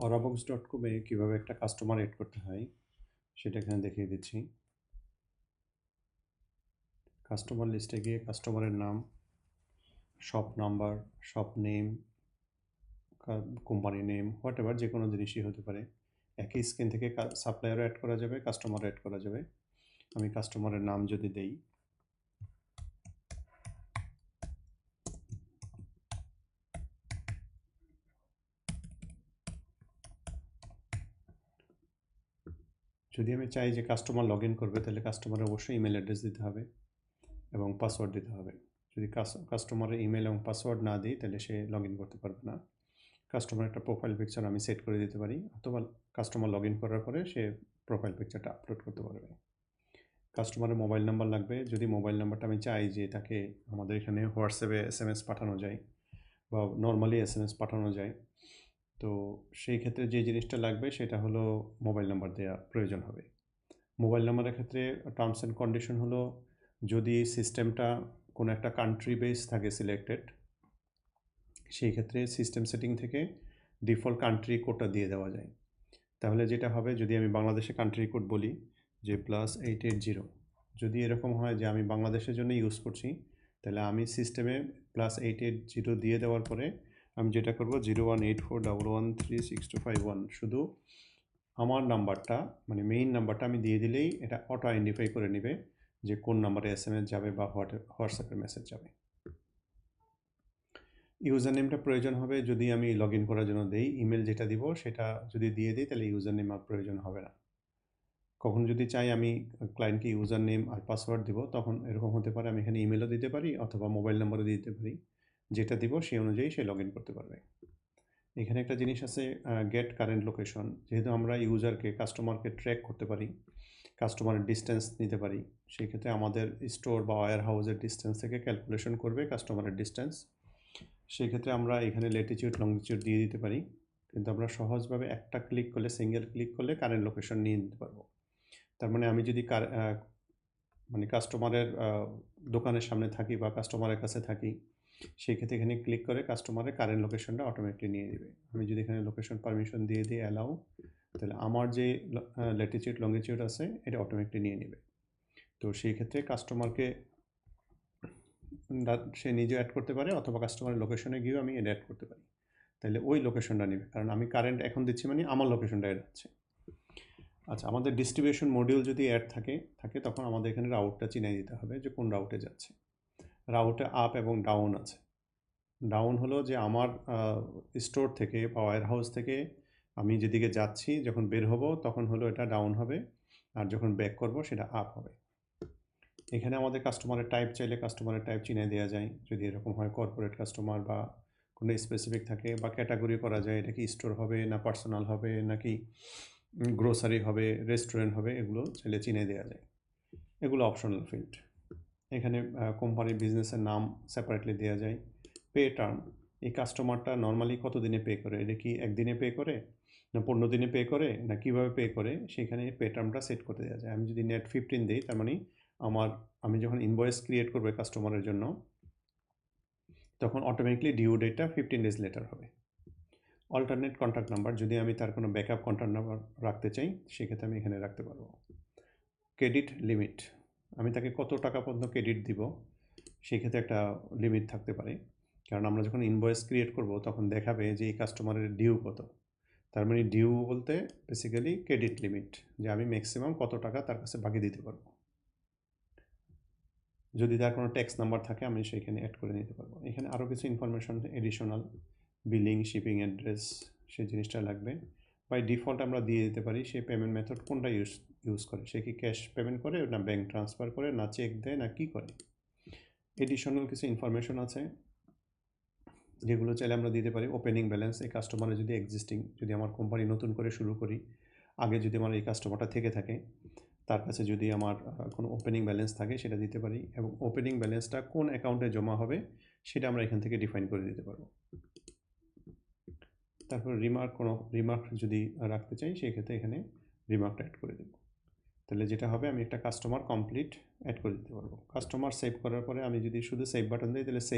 orabox.com-এ কীভাবে একটা customer add করতে হয় সেটা এখানে দেখিয়ে দিচ্ছি। কাস্টমার লিস্টে গিয়ে কাস্টমারের নাম, shop number, shop name, company name, whatever যে কোনো জিনিসই হতে পারে। একই স্ক্রিন থেকে সাপ্লায়ারও অ্যাড করা যাবে, কাস্টমারও অ্যাড করা যাবে। আমি কাস্টমারের নাম যদি দেই, যদি আমি চাই যে কাস্টমার লগ ইন করবে তাহলে কাস্টমারের অবশ্যই ইমেল অ্যাড্রেস দিতে হবে এবং পাসওয়ার্ড দিতে হবে। যদি কাস্টমারের ইমেল এবং পাসওয়ার্ড না দিই তাহলে সে লগ ইন করতে পারবে না। কাস্টমার একটা প্রোফাইল পিকচার আমি সেট করে দিতে পারি, অথবা কাস্টমার লগ ইন করার পরে সে প্রোফাইল পিকচারটা আপলোড করতে পারবে। কাস্টমারের মোবাইল নাম্বার লাগবে, যদি মোবাইল নাম্বারটা আমি চাই যে তাকে আমাদের এখানে হোয়াটসঅ্যাপে SMS পাঠানো যায় বা নর্মালি SMS পাঠানো যায়, তো সেই ক্ষেত্রে যে জিনিসটা লাগবে সেটা হলো মোবাইল নাম্বার দেওয়া প্রয়োজন হবে। মোবাইল নাম্বারের ক্ষেত্রে টার্মস অ্যান্ড কন্ডিশন হলো, যদি সিস্টেমটা কোনো একটা কান্ট্রি বেস থাকে সিলেক্টেড, সেই ক্ষেত্রে সিস্টেম সেটিং থেকে ডিফল্ট কান্ট্রি কোডটা দিয়ে দেওয়া যায়। তাহলে যেটা হবে, যদি আমি বাংলাদেশে কান্ট্রি কোড বলি যে +880, যদি এরকম হয় যে আমি বাংলাদেশের জন্য ইউজ করছি, তাহলে আমি সিস্টেমে +880 দিয়ে দেওয়ার পরে আমি যেটা করব 018411362551 শুধু আমার নাম্বারটা মানে মেইন নাম্বারটা আমি দিয়ে দিলেই এটা অটো আইডেন্টিফাই করে নেবে যে কোন নাম্বারে SMS যাবে বা হোয়াটসঅ্যাপের মেসেজ যাবে। ইউজার নেমটা প্রয়োজন হবে যদি আমি লগ ইন করার জন্য দেই। ইমেল যেটা দিব সেটা যদি দিয়ে দিই তাহলে ইউজার নেম আর প্রয়োজন হবে না। কখন যদি চাই আমি ক্লায়েন্টকে ইউজার নেম আর পাসওয়ার্ড দিব, তখন এরকম হতে পারে আমি এখানে ইমেলও দিতে পারি অথবা মোবাইল নাম্বারও দিতে পারি। যেটা দিব সেই অনুযায়ী সে লগ ইন করতে পারবে। এখানে একটা জিনিস আছে, গেট কারেন্ট লোকেশন। যেহেতু আমরা ইউজারকে কাস্টমারকে ট্র্যাক করতে পারি, কাস্টমারের ডিস্টেন্স নিতে পারি, সেই ক্ষেত্রে আমাদের স্টোর বা ওয়্যার হাউসের ডিস্টেন্স থেকে ক্যালকুলেশন করবে কাস্টমারের ডিস্টেন্স। সেই ক্ষেত্রে আমরা এখানে ল্যাটিটিউড লংটিটিউড দিয়ে দিতে পারি, কিন্তু আমরা সহজভাবে একটা ক্লিক করলে, সিঙ্গেল ক্লিক করলে কারেন্ট লোকেশন নিয়ে নিতে পারবো। তার মানে আমি যদি মানে কাস্টমারের দোকানের সামনে থাকি বা কাস্টমারের কাছে থাকি, সেই ক্ষেত্রে এখানে ক্লিক করে কাস্টমারের কারেন্ট লোকেশনটা অটোমেটিকলি নিয়ে নেবে। আমি যদি এখানে লোকেশন পারমিশন দিয়ে দিই অ্যালাউ, তাহলে আমার যে ল্যাটিটিউড লংটিটিউড আছে এটা অটোমেটিকলি নিয়ে নেবে। তো সেই ক্ষেত্রে কাস্টমারকে সে নিজে অ্যাড করতে পারে অথবা কাস্টমারের লোকেশনে গিয়েও আমি অ্যাড করতে পারি। তাহলে ওই লোকেশনটা নেবে, কারণ আমি কারেন্ট এখন দিচ্ছি মানে আমার লোকেশনটা অ্যাড হচ্ছে। আচ্ছা, আমাদের ডিস্ট্রিবিউশন মডিউল যদি অ্যাড থাকে তখন আমাদের এখানে রাউটটা চিনিয়ে দিতে হবে যে কোন রাউটে যাচ্ছে। রাউটে আপ এবং ডাউন আছে। ডাউন হলো যে আমার স্টোর থেকে বা ওয়্যার হাউস থেকে আমি যেদিকে যাচ্ছি, যখন বের হব তখন হলো এটা ডাউন হবে, আর যখন ব্যাক করব সেটা আপ হবে। এখানে আমাদের কাস্টমারের টাইপ চাইলে কাস্টমারের টাইপ চিনিয়ে দেওয়া যায়, যদি এরকম হয় কর্পোরেট কাস্টমার বা কোনো স্পেসিফিক থাকে, বা ক্যাটাগরি করা যায়, এটা কি স্টোর হবে না পার্সোনাল হবে নাকি গ্রোসারি হবে, রেস্টুরেন্ট হবে, এগুলো চাইলে চিনিয়ে দেওয়া যায়। এগুলো অপশনাল ফিল্ড। এখানে কোম্পানির বিজনেসের নাম সেপারেটলি দেওয়া যায়। পে টার্ম, এই কাস্টমারটা নর্মালি কত দিনে পে করে, এটা কি একদিনে পে করে না 15 দিনে পে করে না কীভাবে পে করে, সেখানে পে টার্মটা সেট করতে দেওয়া যায়। আমি যদি নেট 15 দিই, তার মানে আমি যখন ইনভয়েস ক্রিয়েট করবো কাস্টমারের জন্য, তখন অটোমেটিকলি ডিউ ডেটটা 15 ডেজ লেটার হবে। অল্টারনেট কন্ট্যাক্ট নাম্বার, যদি আমি তার কোনো ব্যাকআপ কন্ট্যাক্ট নাম্বার রাখতে চাই সেক্ষেত্রে আমি এখানে রাখতে পারবো। ক্রেডিট লিমিট, আমি তাকে কত টাকা পর্যন্ত ক্রেডিট দিব সেক্ষেত্রে একটা লিমিট থাকতে পারে, কারণ আমরা যখন ইনভয়েস ক্রিয়েট করব তখন দেখাবে যে এই কাস্টমারের ডিউ কত। তার মানে ডিউ বলতে বেসিক্যালি ক্রেডিট লিমিট, যে আমি ম্যাক্সিমাম কত টাকা তার কাছে বাকি দিতে পারবো। যদি তার কোনো ট্যাক্স নাম্বার থাকে আমি সেখানে অ্যাড করে নিতে পারবো। এখানে আরও কিছু information additional, billing, shipping address, সেই জিনিসটা লাগবে। বাই ডিফল্ট আমরা দিয়ে দিতে পারি সে পেমেন্ট মেথড কোনটা ইউজ করে, সে কি ক্যাশ পেমেন্ট করে না ব্যাঙ্ক ট্রান্সফার করে না চেক দেয় না কি করে। এডিশনাল কিছু ইনফরমেশন আছে যেগুলো চাইলে আমরা দিতে পারি। ওপেনিং ব্যালেন্স, এই কাস্টমারের যদি যদি আমার কোম্পানি নতুন করে শুরু করি, আগে যদি আমার এই কাস্টমারটা থেকে থাকে, তার কাছে যদি আমার কোনো ওপেনিং ব্যালেন্স থাকে সেটা দিতে পারি, এবং ওপেনিং ব্যালেন্সটা কোন অ্যাকাউন্টে জমা হবে সেটা আমরা এখান থেকে ডিফাইন করে দিতে পারবো। তারপর কোনো রিমার্ক যদি রাখতে চাই সেক্ষেত্রে এখানে রিমার্কটা অ্যাড করে দেব। তাহলে যেটা হবে, আমি একটা কাস্টমার কমপ্লিট অ্যাড করে দিতে পারবো। কাস্টমার সেভ করার পরে আমি যদি শুধু সেভ বাটন দিই তাহলে সেভ